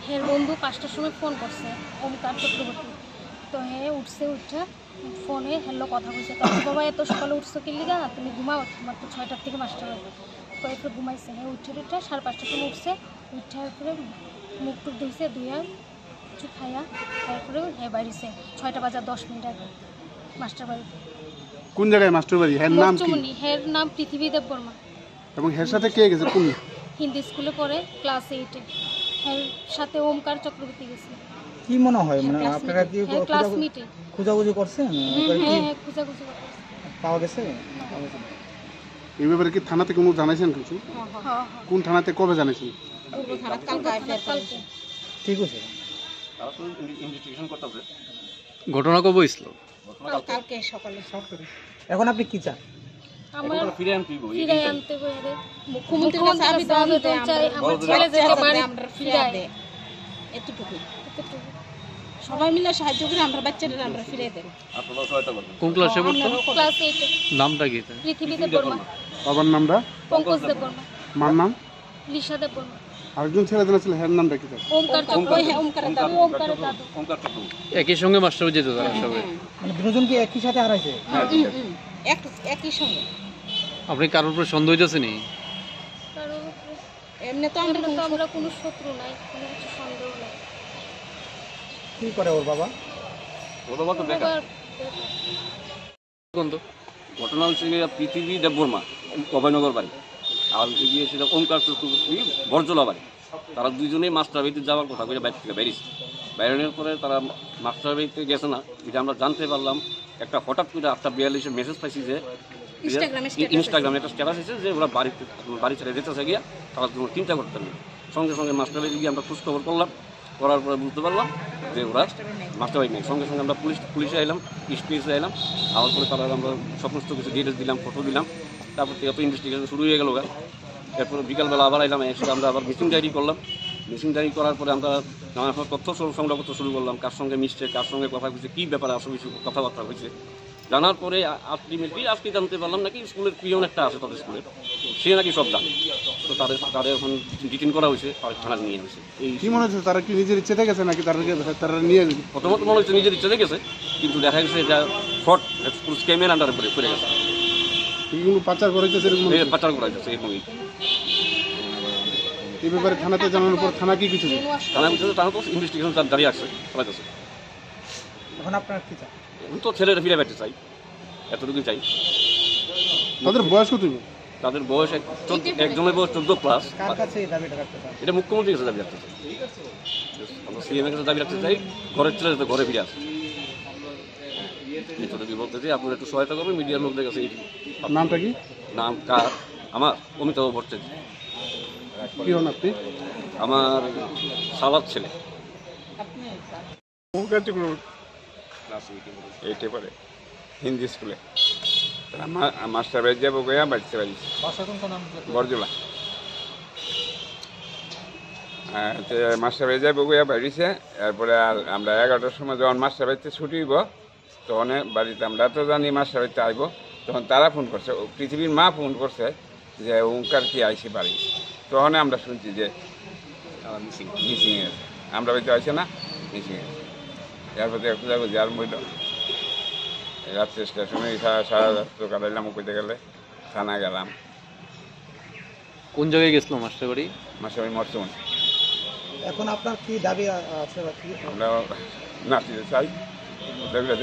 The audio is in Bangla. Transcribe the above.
হের বন্ধু 5টার সময় ফোন করছে ওমকার চক্রবর্তী। তো হে উঠছে, উঠে ফোনে হ্যালো কথা বলছে। তো বাবা এত সকালে উঠছো কি লিগা, তুমি ঘুমাও, তোমার তো 6টার থেকে মাস্টার হবে। তো এরপরে ঘুমাইছে। হ্যাঁ উঠে 5:30টার সময় উঠছে। উঠে এরপরে মুখ টুক ধুইছে, ধুইয়া কিছু খাইয়া তারপরে হ্যাঁ বাইরেছে 6টা বাজার 10 মিনিট আগে মাস্টার বাড়িতে। কোন জায়গায় মাস্টার বাড়ি? এর নাম কি? হের নাম পৃথিবী দেব বর্মা। এবং এর সাথে কে গেছে? কোন হিন্দি স্কুলে পড়ে, ক্লাস 8-এ। এর সাথে ওমকার চক্রবর্তী গেছে। কি মনে হয় মানে আপনারা কি ক্লাসমেটে খোঁজাখুঁজি করছেন? হ্যাঁ খোঁজাখুঁজি করছে। পাওয়া গেছে? এই ব্যাপারে কি থানা থেকে কোনো জানাইছেন কিছু? হ্যাঁ কোন থানাতে কবে জানাইছেন? কালকে। ঠিক আছে। ঘটনা কবে হয়েছিল? কালকে সকালে। এখন আপনি কি চান? আমার ফিরে আনতে বলে মুখ্যমন্ত্রীর কাছে আবেদন চাই, আমার ছেলে যেতে বাড়ি ফিরে দেয়। এতটুকু সবাই মিলে সাহায্য করে আমরা বাচ্চাদের আমরা ফিরে দেব। আপনারা সহায়তা করবেন। কোন ক্লাসে পড়তো? ক্লাস 8-এ। নামটা কি? পৃথিবী দেব বর্মা। বাবার নামটা? পঙ্কজ দেব বর্মা। মার নাম? লিশা দেব বর্মা। আরেকজন ছেলে ছিল, এর নামটা কি? ওমকার চক্রবর্তী। ওমকারের দাদু। একই সঙ্গে মাস্টার যেত তারা সবাই? মানে দুজন কি একই সাথে হারাইছে? একই সঙ্গে। আপনি কারোর উপর সন্দেহ হইতেছে নি? এমনি তো আমরা কোনো শত্রু নাই, কোনো কিছু সন্দেহ নাই। কি করে ওর বাবা? ওর বাবা তো বেকার। কোন তো ঘটনা হচ্ছে পৃথিবী দেব বর্মা অভয়নগর বাড়ি, আর গিয়ে সেটা ওমকার চক্রবর্তী বরজলা বাড়ি। তারা দুইজনেই মাস্টার বাড়িতে যাওয়ার কথা বলে বাইরে থেকে বেরিয়েছে। বেরোনোর পরে তারা মাস্টার বাড়িতে গেছে না, এটা আমরা জানতে পারলাম একটা হঠাৎ করে 8:42-এ মেসেজ পাইছি যে ইনস্টাগ্রামে একটা স্ট্যাটাস এসেছে যে ওরা বাড়ি ছেড়ে যেতেছে গিয়া, তারা কোনো চিন্তা করতেন না। সঙ্গে সঙ্গে মাস্টার বাড়ি গিয়ে আমরা খোঁজখবর করলাম, করার পরে বুঝতে পারলাম যে ওরা মাস্টার বাড়ি নেই। সঙ্গে সঙ্গে আমরা পুলিশে এলাম, পিএসে এলাম। আওয়ার পরে তারা আমরা সমস্ত কিছু ডিটেলস দিলাম, ফটো দিলাম। তারপর থেকে তো ইনভেস্টিগেশন শুরু হয়ে গেল। এরপর বিকালবেলা আবার এলাম, এসে আমরা আবার মিসিং ডায়েরি করলাম। মিসিং ডায়েরি করার পরে আমরা নানা তথ্য সংগ্রহ করতে শুরু করলাম, কার সঙ্গে মিশছে, কার সঙ্গে কথা হয়েছে, কী ব্যাপারে আসলে কিছু কথাবার্তা হয়েছে। জানার পরে আলটিমেটলি আজকে জানতে পারলাম নাকি স্কুলের পিয়ন একটা আছে তাদের স্কুলের, সে নাকি সব জানে। তো তাদের এখন ডিটেইন করা হয়েছে, থানায় নিয়ে গেছে। এই কি মনে হচ্ছে তারা কি নিজের ইচ্ছেতে গেছে নাকি তারা নিয়ে গেছে? প্রথমত মনে হচ্ছে নিজের ইচ্ছাতে গেছে, কিন্তু দেখা গেছে এটা ফ্রড স্কুল স্ক্যামের আন্ডারে পড়ে গেছে। কোনো পাচার করেছে সেরকম? পাচার করা যাচ্ছে এরকমই। এই ব্যাপারে থানাতে জানানোর পর থানা কি কিছু? থানা তো ইনভেস্টিগেশন দাঁড়িয়ে আসছে, চালাইতেছে। এখন আপনার কি চান? আমি তো ছেলেরা ফিরে পেতে চাই, এতটুকুই চাই। তাদের বয়স কত? তাদের বয়স একজনের বয়স 14 প্লাস। কার কাছে এই দাবিটা রাখতে চান? এটা মুখ্যমন্ত্রীর কাছে দাবি রাখতে চাই, আমরা সিএমের কাছে দাবি রাখতে চাই। ঘরের ছেলে যাতে ঘরে ফিরে আসে, এতটুকু বলতে চাই। আপনারা একটু সহায়তা করবেন মিডিয়ার লোকদের কাছে। নামটা কি? নাম কার? আমার অমিতাভ ভট্টাচার্য। কি হন আপনি? আমার সালাদ ছেলে। এইটা পরে হিন্দি স্কুলে মাস্টার বাড়ি যাবো গিয়া বাড়িতে বাড়ি বরজলা মাস্টার বাড়ি যাবো গিয়া বাড়িছে। এরপরে আর আমরা 11টার সময় যখন মাস্টার বাড়িতে ছুটি হইব তখন বাড়িতে আমরা তো জানি মাস্টার বাড়িতে আইব, তখন তারা ফোন করছে, পৃথিবীর মা ফোন করছে যে ওঙ্কার কি আইসি বাড়ি। তখন আমরা শুনছি যে মিসিং গেছে, আমরা বাড়িতে আইসে না, মিসিং গেছে। এরপর একটু যাবো যার মইল রাত্রে স্টেশনে সারা রাত্র কাটাইলাম। কইতে গেলে থানা গেলাম। কোন জায়গায় গেছিল মাস্টার বাড়ি? মাস্টার বাড়ি মরসুম। এখন আপনার কি দাবি আছে? আমরা নাচিতে চাই, দেখলে